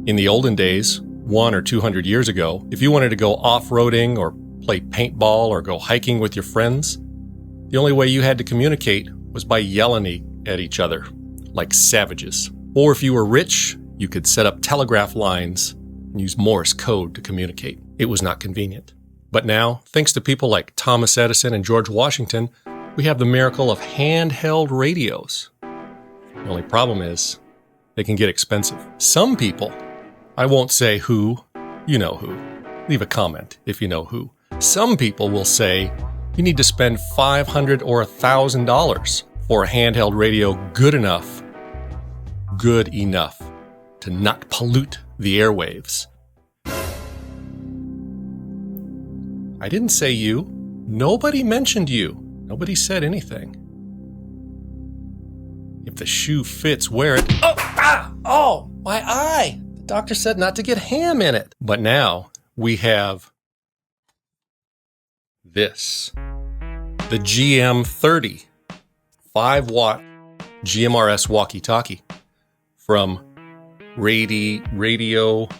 In the olden days, 100 or 200 years ago, if you wanted to go off-roading or play paintball or go hiking with your friends, the only way you had to communicate was by yelling at each other like savages. Or if you were rich, you could set up telegraph lines and use Morse code to communicate. It was not convenient. But now, thanks to people like Thomas Edison and George Washington, we have the miracle of handheld radios. The only problem is, they can get expensive. Some people, I won't say who, you know who. Leave a comment if you know who. Some people will say you need to spend $500 or $1,000 for a handheld radio good enough to not pollute the airwaves. I didn't say you. Nobody mentioned you. Nobody said anything. If the shoe fits, wear it. Oh, my eye. The doctor said not to get ham in it. But now we have this. The GM-30 5-watt GMRS Walkie Talkie from Radioddity,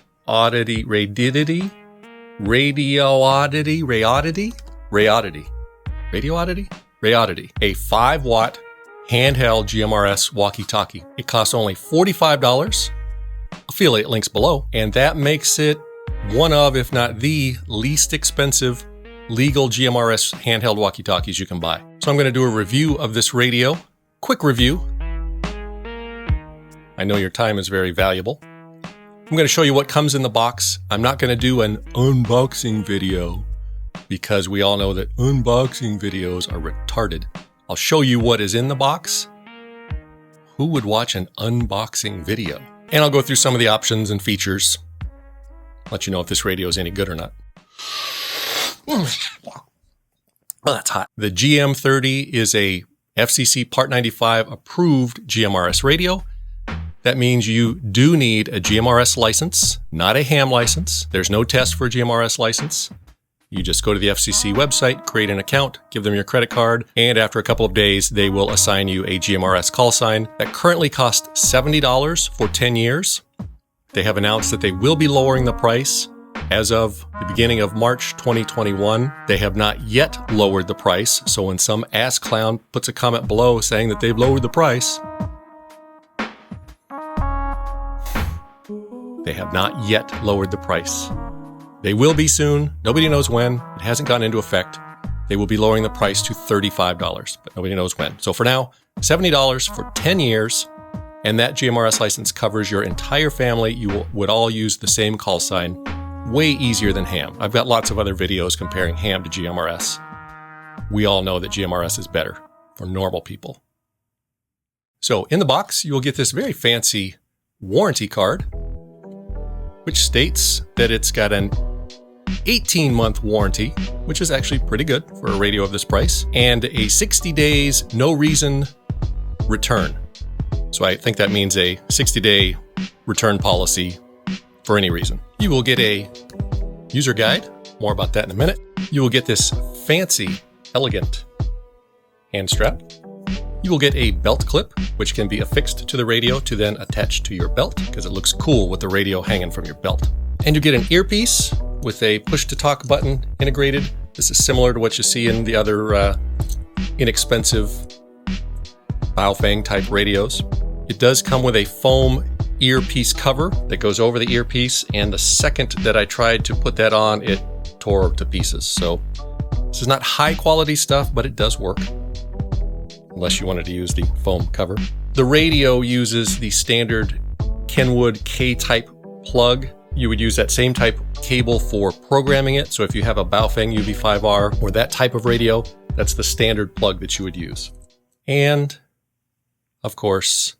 a 5-watt handheld GMRS Walkie Talkie. It costs only $45. Affiliate links below, and that makes it one of, if not the least expensive legal GMRS handheld walkie talkies you can buy. So I'm going to do a review of this radio. Quick review. I know your time is very valuable. I'm going to show you what comes in the box. I'm not going to do an unboxing video because we all know that unboxing videos are retarded. I'll show you what is in the box. Who would watch an unboxing video? And I'll go through some of the options and features. Let you know if this radio is any good or not. Oh, that's hot. The GM-30 is a FCC Part 95 approved GMRS radio. That means you do need a GMRS license, not a ham license. There's no test for a GMRS license. You just go to the FCC website, create an account, give them your credit card, and after a couple of days, they will assign you a GMRS call sign that currently costs $70 for 10 years. They have announced that they will be lowering the price as of the beginning of March 2021. They have not yet lowered the price, so when some ass clown puts a comment below saying that they've lowered the price, they have not yet lowered the price. They will be soon. Nobody knows when. It hasn't gone into effect. They will be lowering the price to $35, but nobody knows when. So for now, $70 for 10 years, and that GMRS license covers your entire family. You would all use the same call sign. Way easier than ham. I've got lots of other videos comparing ham to GMRS. We all know that GMRS is better for normal people. So in the box, you will get this very fancy warranty card, which states that it's got an 18-month warranty, which is actually pretty good for a radio of this price, and a 60 days, no reason return. So I think that means a 60-day return policy for any reason. You will get a user guide, more about that in a minute. You will get this fancy, elegant hand strap. You will get a belt clip, which can be affixed to the radio to then attach to your belt, because it looks cool with the radio hanging from your belt. And you get an earpiece with a push-to-talk button integrated. This is similar to what you see in the other inexpensive Baofeng type radios. It does come with a foam earpiece cover that goes over the earpiece, and the second that I tried to put that on, it tore to pieces. So this is not high quality stuff, but it does work, unless you wanted to use the foam cover. The radio uses the standard Kenwood K-type plug. You would use that same type cable for programming it. So if you have a Baofeng UV5R or that type of radio, that's the standard plug that you would use. And, of course,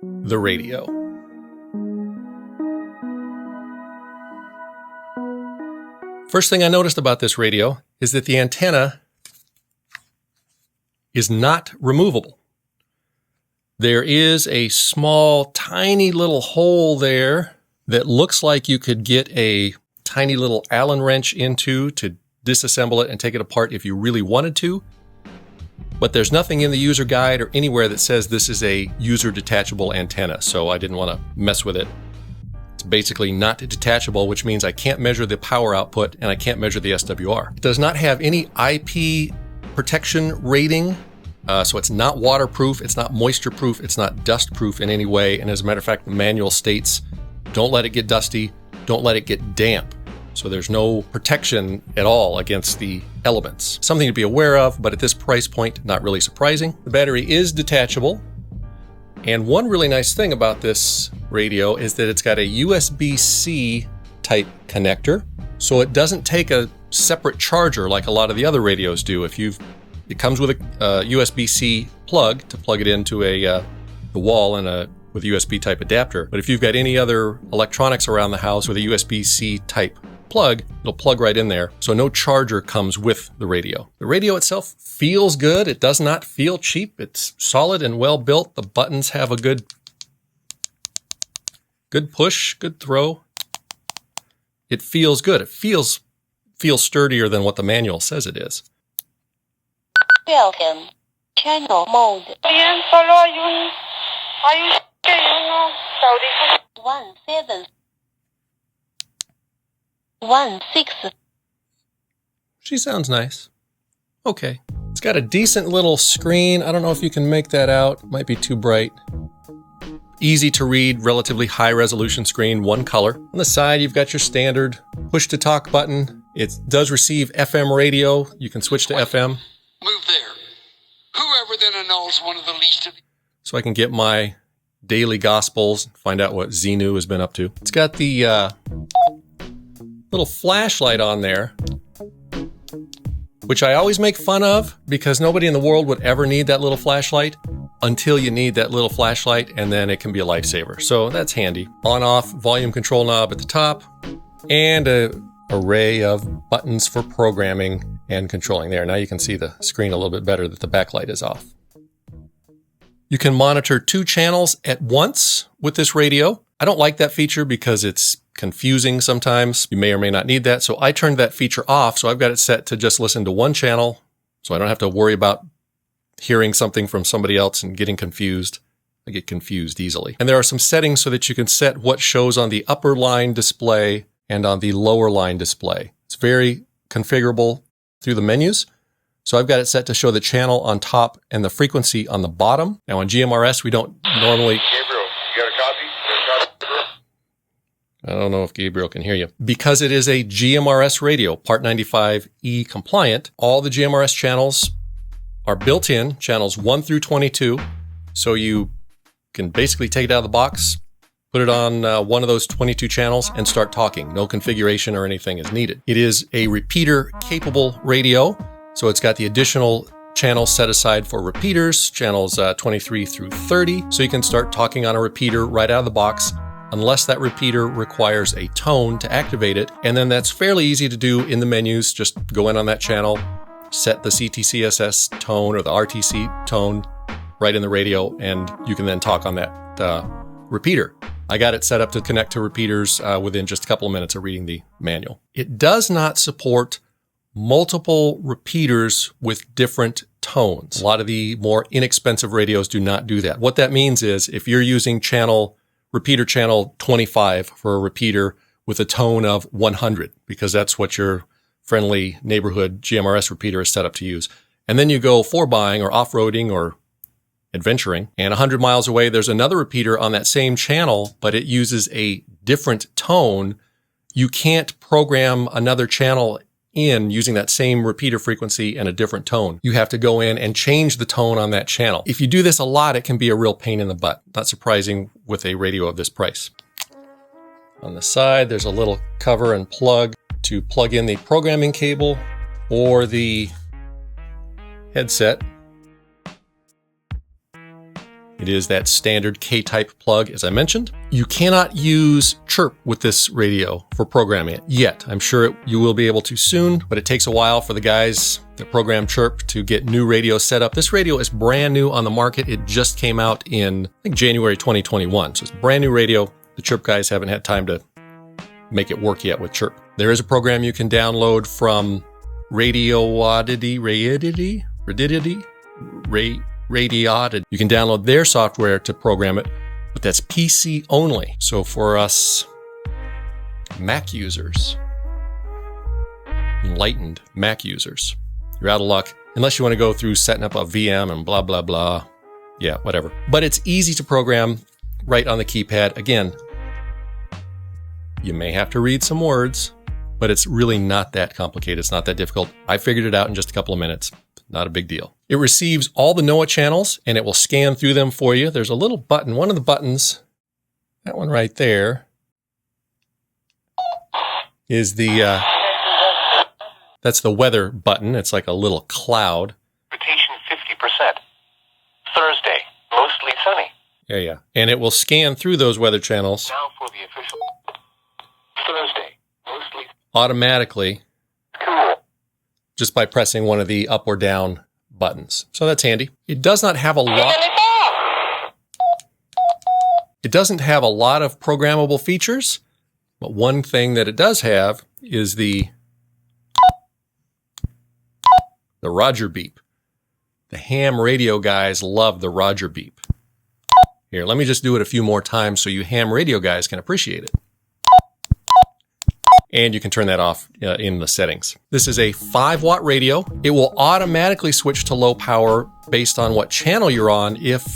the radio. First thing I noticed about this radio is that the antenna is not removable. There is a small, tiny little hole there that looks like you could get a tiny little Allen wrench into to disassemble it and take it apart if you really wanted to. But there's nothing in the user guide or anywhere that says this is a user detachable antenna, so I didn't want to mess with it. It's basically not detachable, which means I can't measure the power output and I can't measure the SWR. It does not have any IP protection rating, so it's not waterproof, it's not moisture proof, it's not dust proof in any way. And as a matter of fact, the manual states, don't let it get dusty, don't let it get damp. So there's no protection at all against the elements. Something to be aware of, but at this price point, not really surprising. The battery is detachable. And one really nice thing about this radio is that it's got a USB-C type connector. So it doesn't take a separate charger like a lot of the other radios do. It comes with a USB-C plug to plug it into the wall and with a USB type adapter. But if you've got any other electronics around the house with a USB-C type plug, it'll plug right in there. So no charger comes with the radio. The radio itself feels good. It does not feel cheap. It's solid and well built. The buttons have a good push, good throw. It feels good. It feels sturdier than what the manual says it is. Welcome. Channel mode. 1716. She sounds nice. Okay. It's got a decent little screen. I don't know if you can make that out. It might be too bright. Easy to read, relatively high resolution screen, one color. On the side, you've got your standard push to talk button. It does receive FM radio. You can switch to FM. Move there. Whoever then annuls one of the least of... So I can get my daily gospels, find out what Xenu has been up to. It's got the little flashlight on there, which I always make fun of because nobody in the world would ever need that little flashlight until you need that little flashlight, and then it can be a lifesaver. So that's handy. On-off volume control knob at the top, and an array of buttons for programming and controlling there. Now you can see the screen a little bit better that the backlight is off. You can monitor 2 channels at once with this radio. I don't like that feature because it's confusing sometimes. You may or may not need that. So I turned that feature off. So I've got it set to just listen to 1 channel. So I don't have to worry about hearing something from somebody else and getting confused. I get confused easily. And there are some settings so that you can set what shows on the upper line display and on the lower line display. It's very configurable through the menus. So I've got it set to show the channel on top and the frequency on the bottom. Now on GMRS, we don't normally... Gabriel, you got a copy? I don't know if Gabriel can hear you. Because it is a GMRS radio, Part 95E compliant, all the GMRS channels are built in, channels 1 through 22. So you can basically take it out of the box, put it on one of those 22 channels and start talking. No configuration or anything is needed. It is a repeater capable radio. So it's got the additional channels set aside for repeaters, channels 23 through 30. So you can start talking on a repeater right out of the box, unless that repeater requires a tone to activate it. And then that's fairly easy to do in the menus. Just go in on that channel, set the CTCSS tone or the RTC tone right in the radio, and you can then talk on that repeater. I got it set up to connect to repeaters within just a couple of minutes of reading the manual. It does not support multiple repeaters with different tones. A lot of the more inexpensive radios do not do that. What that means is if you're using repeater channel 25 for a repeater with a tone of 100, because that's what your friendly neighborhood GMRS repeater is set up to use. And then you go for-buying or off-roading or adventuring, and 100 miles away, there's another repeater on that same channel, but it uses a different tone. You can't program another channel in using that same repeater frequency and a different tone. You have to go in and change the tone on that channel. If you do this a lot, it can be a real pain in the butt. Not surprising with a radio of this price. On the side, there's a little cover and plug to plug in the programming cable or the headset. It is that standard K-type plug, as I mentioned. You cannot use chirp with this radio for programming it yet. I'm sure you will be able to soon, but it takes a while for the guys that program chirp to get new radios set up. This radio is brand new on the market. It just came out in, I think, January 2021. So it's a brand new radio. The chirp guys haven't had time to make it work yet with chirp. There is a program you can download from Radioddity. Radioddity. You can download their software to program it, but that's PC only. So for us Mac users, enlightened Mac users, you're out of luck unless you want to go through setting up a VM and blah, blah, blah. Yeah, whatever. But it's easy to program right on the keypad. Again, you may have to read some words, but it's really not that complicated. It's not that difficult. I figured it out in just a couple of minutes. Not a big deal. It receives all the NOAA channels and it will scan through them for you. There's a little button, one of the buttons, that one right there, is the, that's the weather button. It's like a little cloud. Precipitation 50%. Thursday, mostly sunny. Yeah. And it will scan through those weather channels Now for the official. Thursday, mostly automatically cool. just by pressing one of the up or down buttons. So that's handy. It does not have a lot. It doesn't have a lot of programmable features, but one thing that it does have is the Roger beep. The ham radio guys love the Roger beep. Here, let me just do it a few more times so you ham radio guys can appreciate it. And you can turn that off in the settings. This is a 5-watt radio. It will automatically switch to low power based on what channel you're on if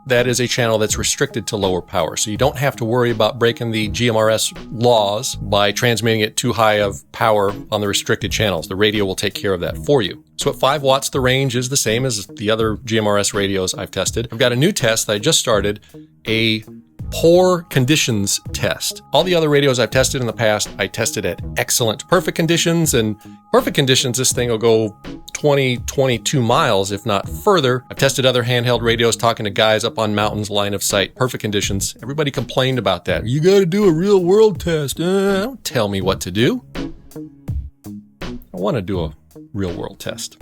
that is a channel that's restricted to lower power. So you don't have to worry about breaking the GMRS laws by transmitting it too high of power on the restricted channels. The radio will take care of that for you. So at 5 watts, the range is the same as the other GMRS radios I've tested. I've got a new test that I just started, a poor conditions test. All the other radios I've tested in the past, I tested at excellent perfect conditions, and perfect conditions, this thing will go 20, 22 miles, if not further. I've tested other handheld radios, talking to guys up on mountains, line of sight, perfect conditions. Everybody complained about that. You got to do a real world test. Don't tell me what to do. I want to do a real world test.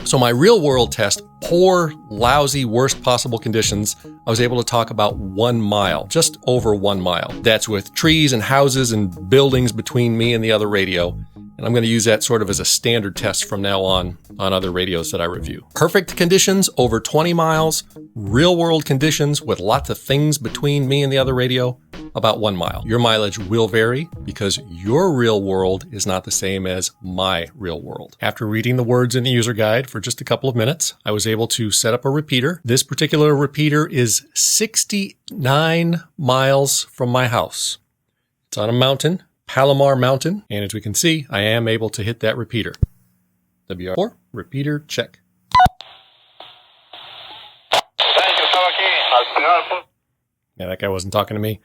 So my real world test, poor, lousy, worst possible conditions, I was able to talk about 1 mile, just over 1 mile. That's with trees and houses and buildings between me and the other radio. And I'm going to use that sort of as a standard test from now on other radios that I review. Perfect conditions, over 20 miles. Real world conditions with lots of things between me and the other radio, about 1 mile. Your mileage will vary because your real world is not the same as my real world. After reading the words in the user guide for just a couple of minutes, I was able to set up a repeater. This particular repeater is 69 miles from my house. It's on a mountain, Palomar Mountain, and as we can see, I am able to hit that repeater. WR4, repeater check. Yeah, that guy wasn't talking to me.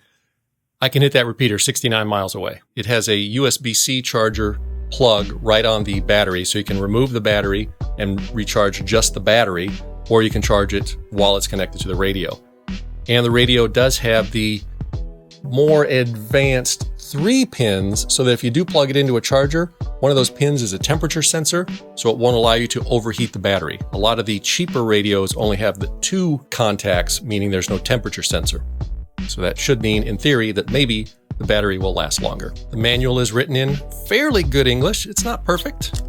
I can hit that repeater 69 miles away. It has a USB-C charger plug right on the battery, so you can remove the battery and recharge just the battery, or you can charge it while it's connected to the radio. And the radio does have the more advanced 3 pins, so that if you do plug it into a charger, one of those pins is a temperature sensor, so it won't allow you to overheat the battery. A lot of the cheaper radios only have the 2 contacts, meaning there's no temperature sensor. So that should mean, in theory, that maybe the battery will last longer. The manual is written in fairly good English. It's not perfect.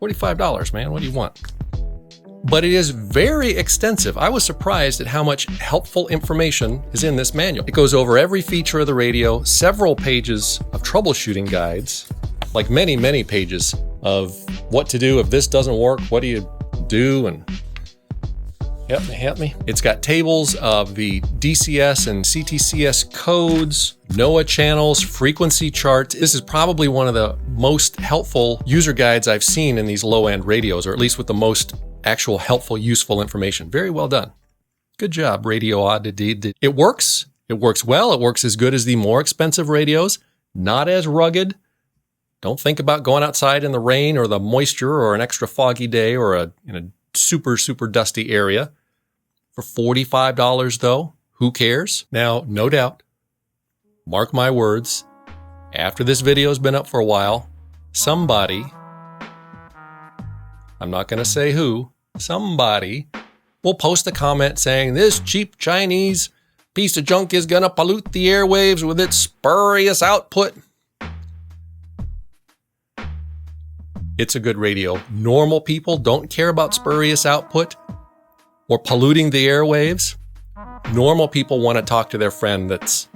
$45, man. What do you want? But it is very extensive. I was surprised at how much helpful information is in this manual. It goes over every feature of the radio, several pages of troubleshooting guides, like many, many pages of what to do if this doesn't work, what do you do, and help me. It's got tables of the DCS and CTCS codes, NOAA channels, frequency charts. This is probably one of the most helpful user guides I've seen in these low-end radios, or at least with the most actual helpful, useful information. Very well done. Good job, Radioddity. It works. It works well. It works as good as the more expensive radios. Not as rugged. Don't think about going outside in the rain or the moisture or an extra foggy day or in a super, super dusty area. For $45 though, who cares? Now, no doubt, mark my words, after this video has been up for a while, somebody, I'm not going to say who, somebody will post a comment saying this cheap Chinese piece of junk is going to pollute the airwaves with its spurious output. it's a good radio. Normal people don't care about spurious output or polluting the airwaves. Normal people want to talk to their friend that's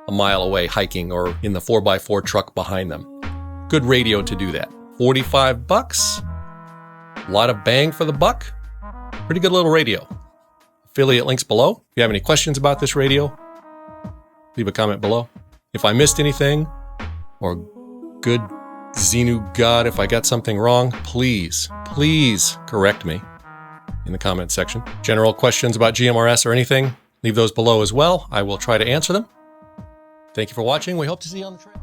a mile away hiking or in the 4x4 truck behind them. Good radio to do that. $45. A lot of bang for the buck. Pretty good little radio. Affiliate links below. If you have any questions about this radio, leave a comment below. If I missed anything, or good Xenu God, if I got something wrong, please correct me in the comment section. General questions about GMRS or anything, leave those below as well. I will try to answer them. Thank you for watching. We hope to see you on the trail.